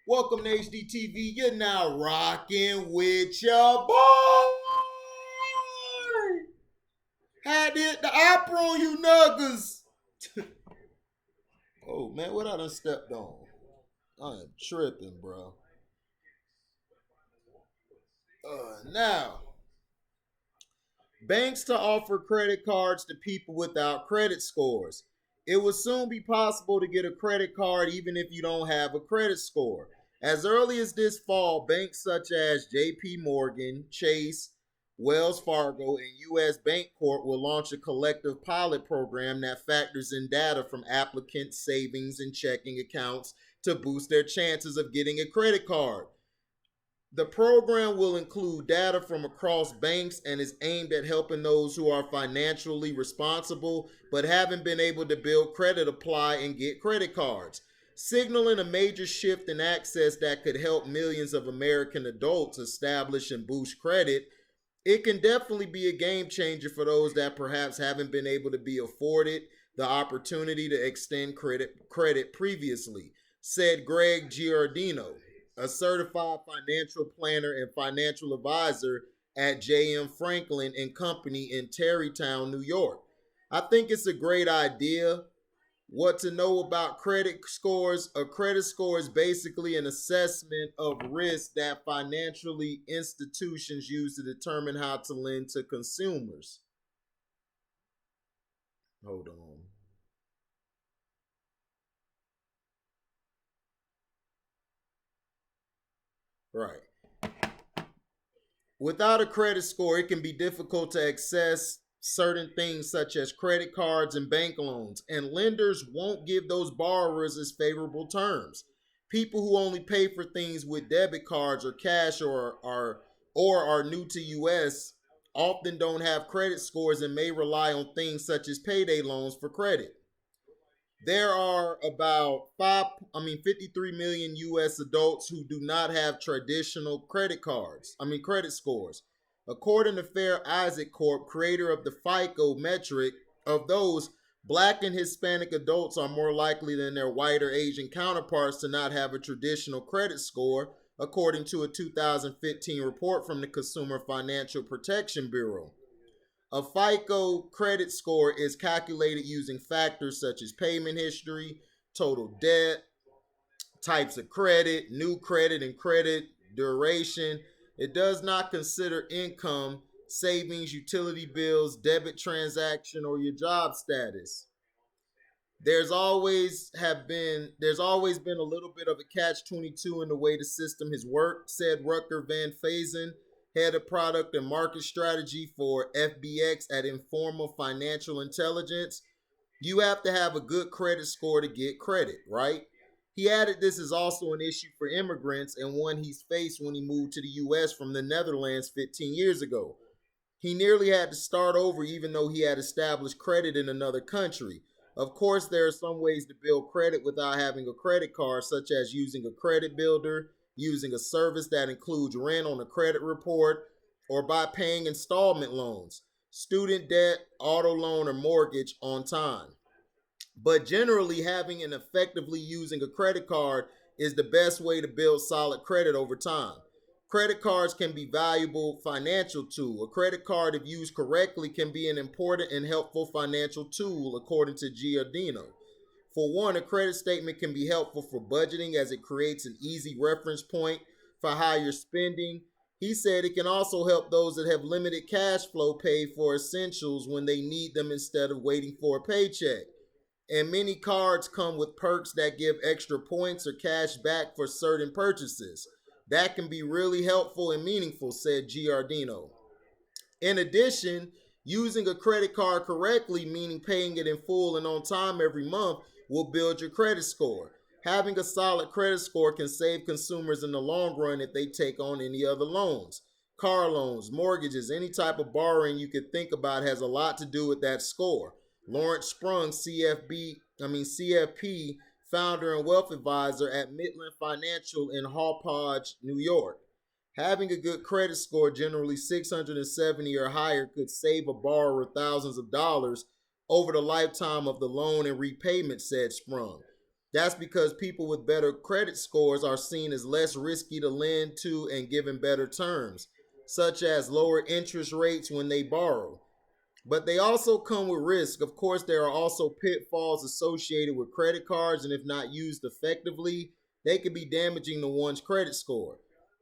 Welcome to HDTV. You're now rocking with your boy. Had it the opera on you nuggers. Oh man, what I done stepped on? I am tripping, bro. Now, banks to offer credit cards to people without credit scores. It will soon be possible to get a credit card even if you don't have a credit score. As early as this fall, banks such as JP Morgan, Chase, Wells Fargo, and US Bank Corp will launch a collective pilot program that factors in data from applicants' savings and checking accounts to boost their chances of getting a credit card. The program will include data from across banks and is aimed at helping those who are financially responsible but haven't been able to build credit apply and get credit cards, signaling a major shift in access that could help millions of American adults establish and boost credit. It can definitely be a game changer for those that perhaps haven't been able to be afforded the opportunity to extend credit previously, said Greg Giardino, a certified financial planner and financial advisor at JM Franklin and Company in Tarrytown, New York. I think it's a great idea. What to know about credit scores? A credit score is basically an assessment of risk that financially institutions use to determine how to lend to consumers. Hold on. Right. Without a credit score, it can be difficult to access certain things such as credit cards and bank loans, and lenders won't give those borrowers as favorable terms. People who only pay for things with debit cards or cash or are new to US often don't have credit scores and may rely on things such as payday loans for credit. There are about 53 million US adults who do not have traditional credit scores. According to Fair Isaac Corp, creator of the FICO metric, of those, black and Hispanic adults are more likely than their white or Asian counterparts to not have a traditional credit score, according to a 2015 report from the Consumer Financial Protection Bureau. A FICO credit score is calculated using factors such as payment history, total debt, types of credit, new credit, and credit duration. It does not consider income, savings, utility bills, debit transaction, or your job status. There's always been a little bit of a catch 22 in the way the system has worked, said Rucker Van Fazen, head of product and market strategy for FBX at Informal Financial Intelligence. You have to have a good credit score to get credit, right? He added this is also an issue for immigrants and one he's faced when he moved to the US from the Netherlands 15 years ago. He nearly had to start over even though he had established credit in another country. Of course, there are some ways to build credit without having a credit card, such as using a credit builder, using a service that includes rent on a credit report, or by paying installment loans, student debt, auto loan, or mortgage on time. But generally, having and effectively using a credit card is the best way to build solid credit over time. Credit cards can be valuable financial tool. A credit card, if used correctly, can be an important and helpful financial tool, according to Giordino. For one, a credit statement can be helpful for budgeting as it creates an easy reference point for how you're spending. He said it can also help those that have limited cash flow pay for essentials when they need them instead of waiting for a paycheck. And many cards come with perks that give extra points or cash back for certain purchases. That can be really helpful and meaningful, said Giardino. In addition, using a credit card correctly, meaning paying it in full and on time every month, will build your credit score. Having a solid credit score can save consumers in the long run if they take on any other loans. Car loans, mortgages, any type of borrowing you could think about has a lot to do with that score. Lawrence Sprung, CFP, founder and wealth advisor at Midland Financial in Hauppauge, New York. Having a good credit score, generally 670 or higher, could save a borrower thousands of dollars over the lifetime of the loan and repayment, said Sprung. That's because people with better credit scores are seen as less risky to lend to and given better terms, such as lower interest rates when they borrow. But they also come with risk. Of course, there are also pitfalls associated with credit cards, and if not used effectively, they can be damaging to one's credit score.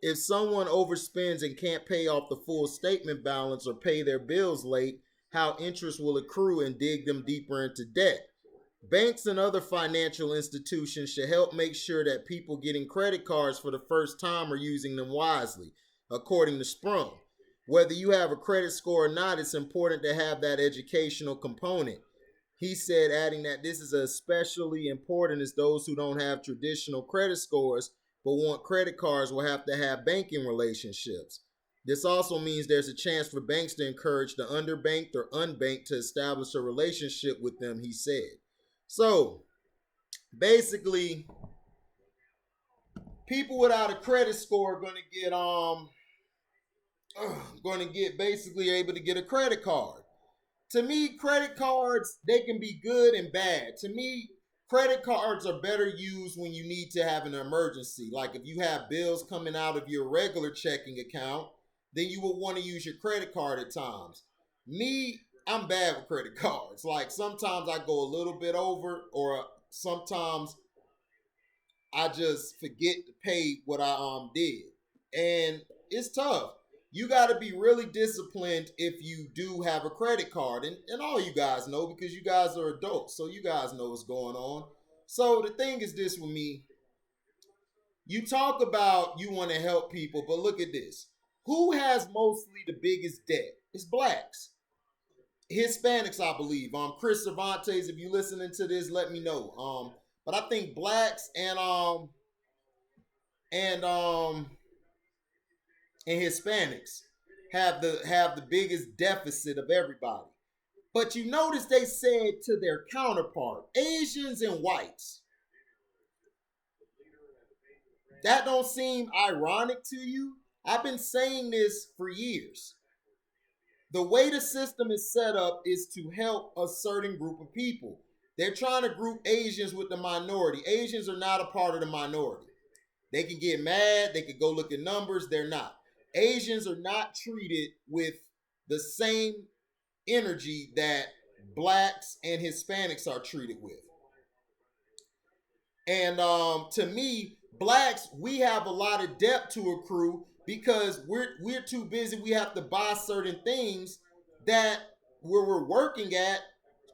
If someone overspends and can't pay off the full statement balance or pay their bills late, how interest will accrue and dig them deeper into debt. Banks and other financial institutions should help make sure that people getting credit cards for the first time are using them wisely, according to Sprung. Whether you have a credit score or not, it's important to have that educational component. He said, adding that this is especially important as those who don't have traditional credit scores but want credit cards will have to have banking relationships. This also means there's a chance for banks to encourage the underbanked or unbanked to establish a relationship with them, he said. So basically, people without a credit score are going to get basically able to get a credit card. To me, credit cards, they can be good and bad. To me, credit cards are better used when you need to have an emergency. Like if you have bills coming out of your regular checking account, then you would want to use your credit card at times. Me, I'm bad with credit cards. Like sometimes I go a little bit over, or sometimes I just forget to pay what I did. And it's tough. You got to be really disciplined if you do have a credit card. And all you guys know because you guys are adults. So you guys know what's going on. So the thing is this with me. You talk about you want to help people, but look at this. Who has mostly the biggest debt? It's blacks. Hispanics, I believe. Chris Cervantes, if you listening to this, let me know. But I think blacks and and Hispanics have the biggest deficit of everybody. But you notice they said to their counterpart, Asians and whites. That don't seem ironic to you? I've been saying this for years. The way the system is set up is to help a certain group of people. They're trying to group Asians with the minority. Asians are not a part of the minority. They can get mad, they could go look at numbers, they're not. Asians are not treated with the same energy that blacks and Hispanics are treated with. And to me, blacks, we have a lot of debt to accrue because we're too busy. We have to buy certain things that where we're working at,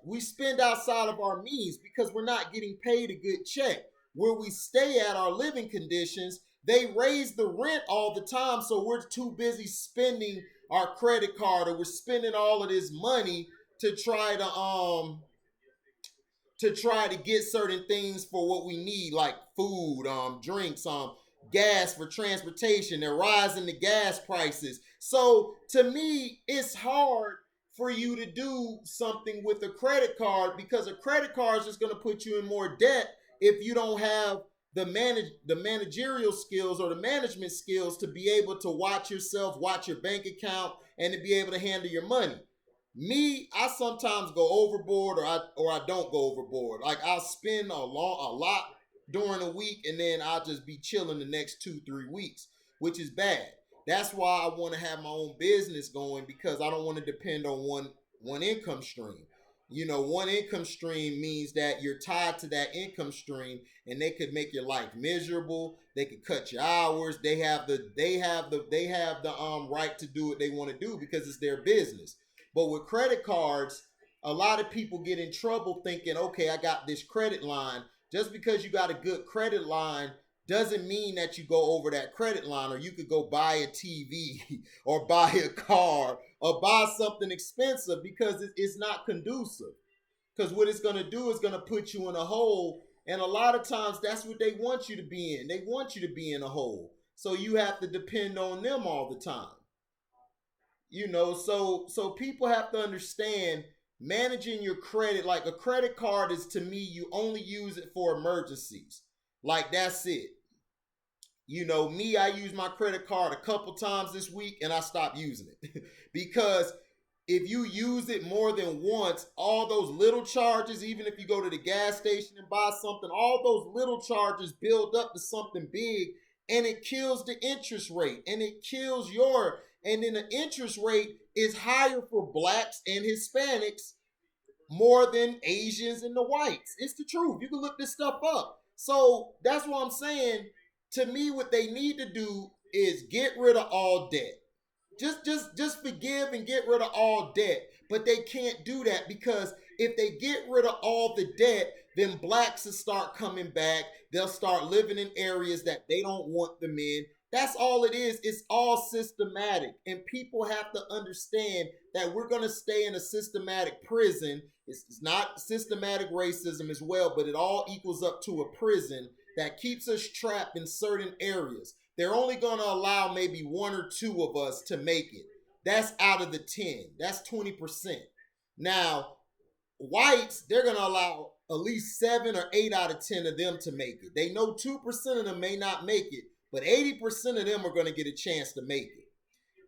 we spend outside of our means because we're not getting paid a good check. Where we stay at, our living conditions, they raise the rent all the time, so we're too busy spending our credit card, or we're spending all of this money to try to get certain things for what we need, like food, drinks, gas for transportation. They're rising the gas prices. So to me, it's hard for you to do something with a credit card because a credit card is just going to put you in more debt if you don't have the managerial skills or the management skills to be able to watch yourself, watch your bank account, and to be able to handle your money. Me, I sometimes go overboard, or I don't go overboard. Like I'll spend a lot during a week, and then I'll just be chilling the next 2-3 weeks, which is bad. That's why I want to have my own business going because I don't want to depend on one income stream. You know, one income stream means that you're tied to that income stream, and they could make your life miserable. They could cut your hours. They have the right to do what they want to do because it's their business. But with credit cards, a lot of people get in trouble thinking, okay, I got this credit line. Just because you got a good credit line doesn't mean that you go over that credit line, or you could go buy a TV or buy a car or buy something expensive because it's not conducive. Because what it's going to do is going to put you in a hole. And a lot of times that's what they want you to be in. They want you to be in a hole. So you have to depend on them all the time. You know, so people have to understand managing your credit. Like a credit card is, to me, you only use it for emergencies. Like that's it. You know, me, I use my credit card a couple times this week and I stopped using it because if you use it more than once, all those little charges, even if you go to the gas station and buy something, all those little charges build up to something big, and it kills the interest rate, and it kills your, and then the interest rate is higher for blacks and Hispanics more than Asians and the whites. It's the truth. You can look this stuff up. So that's what I'm saying. To me, what they need to do is get rid of all debt. Just forgive and get rid of all debt. But they can't do that, because if they get rid of all the debt, then blacks will start coming back. They'll start living in areas that they don't want them in. That's all it is. It's all systematic. And people have to understand that we're going to stay in a systematic prison. It's not systematic racism as well, but it all equals up to a prison that keeps us trapped in certain areas. They're only going to allow maybe one or two of us to make it. That's out of the 10. That's 20%. Now, whites, they're going to allow at least 7 or 8 out of 10 of them to make it. They know 2% of them may not make it, but 80% of them are going to get a chance to make it.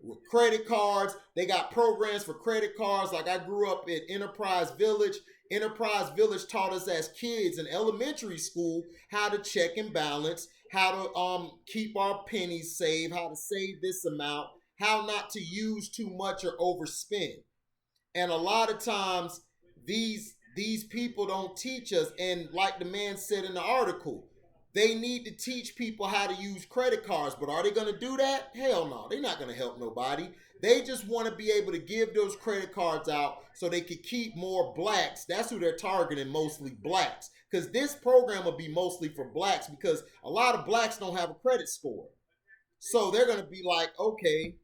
With credit cards, they got programs for credit cards. Like, I grew up at Enterprise Village. Enterprise Village taught us as kids in elementary school how to check and balance, how to keep our pennies saved, how to save this amount, how not to use too much or overspend. And a lot of times these people don't teach us. And like the man said in the article, they need to teach people how to use credit cards. But are they going to do that? Hell no. They're not going to help nobody. They just want to be able to give those credit cards out so they could keep more blacks. That's who they're targeting, mostly blacks. Because this program will be mostly for blacks, because a lot of blacks don't have a credit score. So they're going to be like, okay,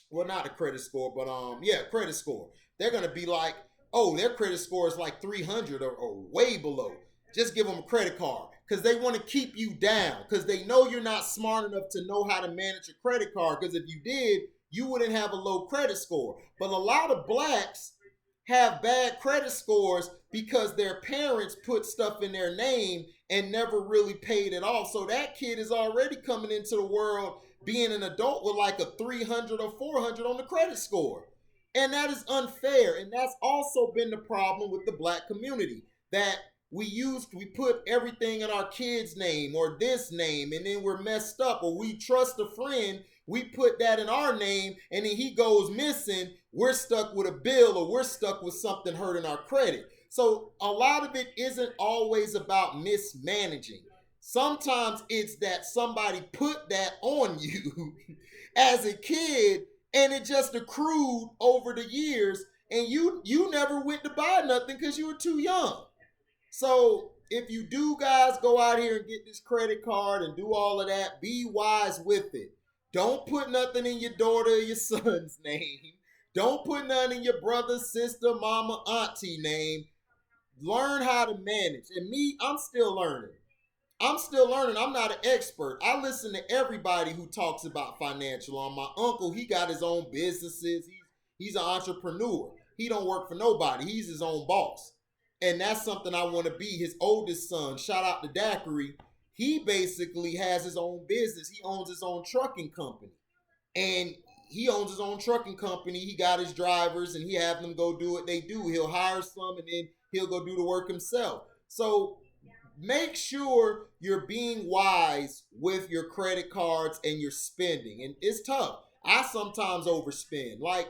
well, not a credit score, but yeah, credit score. They're going to be like, oh, their credit score is like 300 or way below. Just give them a credit card, because they want to keep you down, because they know you're not smart enough to know how to manage a credit card, because if you did, you wouldn't have a low credit score. But a lot of blacks have bad credit scores because their parents put stuff in their name and never really paid it off. So that kid is already coming into the world being an adult with like a 300 or 400 on the credit score. And that is unfair. And that's also been the problem with the black community, that we put everything in our kid's name or this name, and then we're messed up. Or we trust a friend, we put that in our name, and then he goes missing. We're stuck with a bill, or we're stuck with something hurting our credit. So a lot of it isn't always about mismanaging. Sometimes it's that somebody put that on you as a kid, and it just accrued over the years, and you never went to buy nothing because you were too young. So if you do, guys, go out here and get this credit card and do all of that, be wise with it. Don't put nothing in your daughter or your son's name. Don't put nothing in your brother, sister, mama, auntie name. Learn how to manage. And me, I'm still learning. I'm still learning. I'm not an expert. I listen to everybody who talks about financial. My uncle, he got his own businesses. He's an entrepreneur. He don't work for nobody. He's his own boss. And that's something I want to be. His oldest son, shout out to Daiquiri, he basically has his own business. He owns his own trucking company. And he owns his own trucking company. He got his drivers, and he have them go do what they do. He'll hire some, and then he'll go do the work himself. So make sure you're being wise with your credit cards and your spending. And it's tough. I sometimes overspend. Like,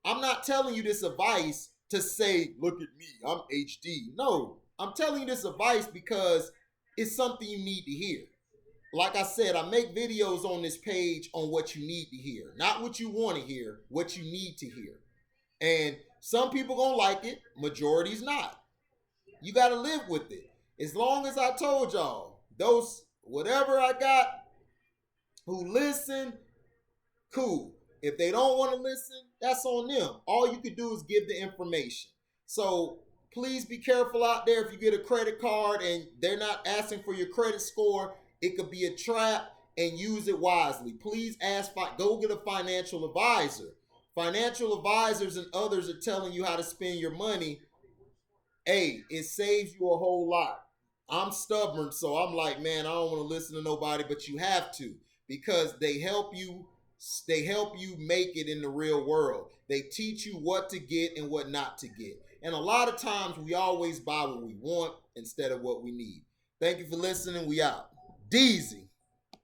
I'm not telling you this advice to say, look at me, I'm HD. No, I'm telling you this advice because it's something you need to hear. Like I said, I make videos on this page on what you need to hear. Not what you want to hear, what you need to hear. And some people gonna like it, majority's not. You gotta live with it. As long as I told y'all, those whatever I got who listen, cool. If they don't want to listen, that's on them. All you can do is give the information. So please be careful out there. If you get a credit card and they're not asking for your credit score, it could be a trap, and use it wisely. Please go get a financial advisor. Financial advisors and others are telling you how to spend your money. Hey, it saves you a whole lot. I'm stubborn, so I'm like, man, I don't want to listen to nobody, but you have to, because they help you They help you make it in the real world. They teach you what to get and what not to get. And a lot of times we always buy what we want instead of what we need. Thank you for listening. We out. Deezy.